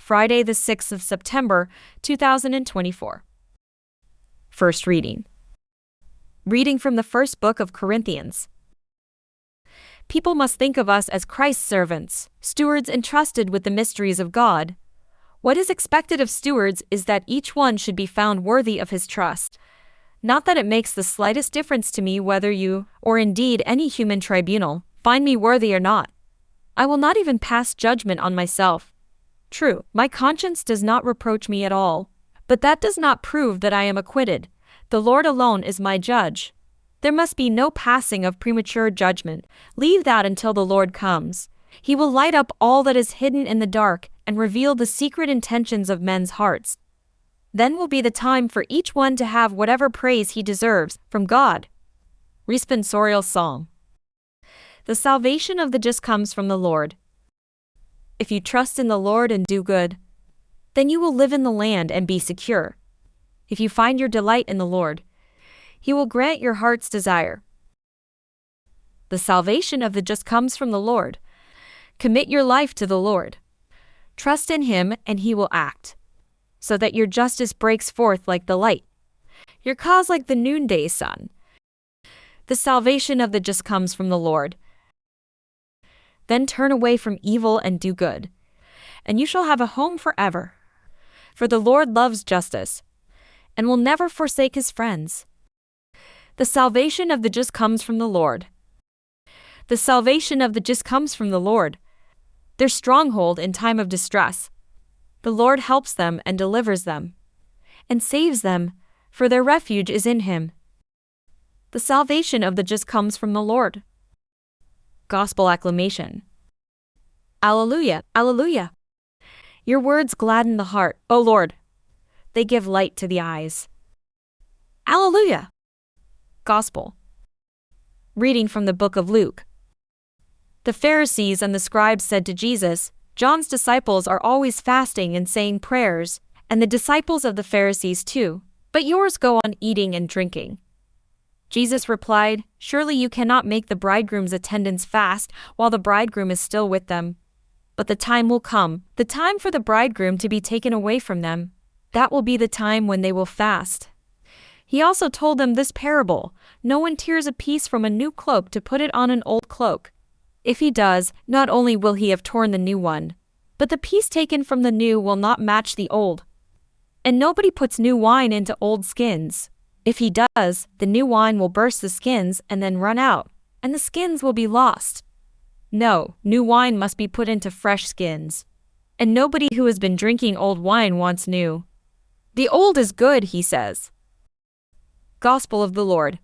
Friday the 6th of September, 2024. First reading. Reading from the first book of Corinthians. People must think of us as Christ's servants, stewards entrusted with the mysteries of God. What is expected of stewards is that each one should be found worthy of his trust. Not that it makes the slightest difference to me whether you, or indeed any human tribunal, find me worthy or not. I will not even pass judgment on myself. True, my conscience does not reproach me at all, but that does not prove that I am acquitted. The Lord alone is my judge. There must be no passing of premature judgment. Leave that until the Lord comes. He will light up all that is hidden in the dark and reveal the secret intentions of men's hearts. Then will be the time for each one to have whatever praise he deserves from God. Responsorial Psalm. The salvation of the just comes from the Lord. If you trust in the Lord and do good, then you will live in the land and be secure. If you find your delight in the Lord, He will grant your heart's desire. The salvation of the just comes from the Lord. Commit your life to the Lord. Trust in Him and He will act, so that your justice breaks forth like the light, your cause like the noonday sun. The salvation of the just comes from the Lord. Then turn away from evil and do good, and you shall have a home forever. For the Lord loves justice, and will never forsake His friends. The salvation of the just comes from the Lord. The salvation of the just comes from the Lord, their stronghold in time of distress. The Lord helps them and delivers them, and saves them, for their refuge is in Him. The salvation of the just comes from the Lord. Gospel acclamation. Alleluia, alleluia. Your words gladden the heart, O Lord. They give light to the eyes. Alleluia. Gospel. Reading from the book of Luke. The Pharisees and the scribes said to Jesus, John's disciples are always fasting and saying prayers, and the disciples of the Pharisees too, but yours go on eating and drinking. Jesus replied, Surely you cannot make the bridegroom's attendants fast while the bridegroom is still with them. But the time will come, the time for the bridegroom to be taken away from them. That will be the time when they will fast. He also told them this parable, No one tears a piece from a new cloak to put it on an old cloak. If he does, not only will he have torn the new one, but the piece taken from the new will not match the old. And nobody puts new wine into old skins. If he does, the new wine will burst the skins and then run out, and the skins will be lost. No, new wine must be put into fresh skins. And nobody who has been drinking old wine wants new. The old is good, he says. Gospel of the Lord.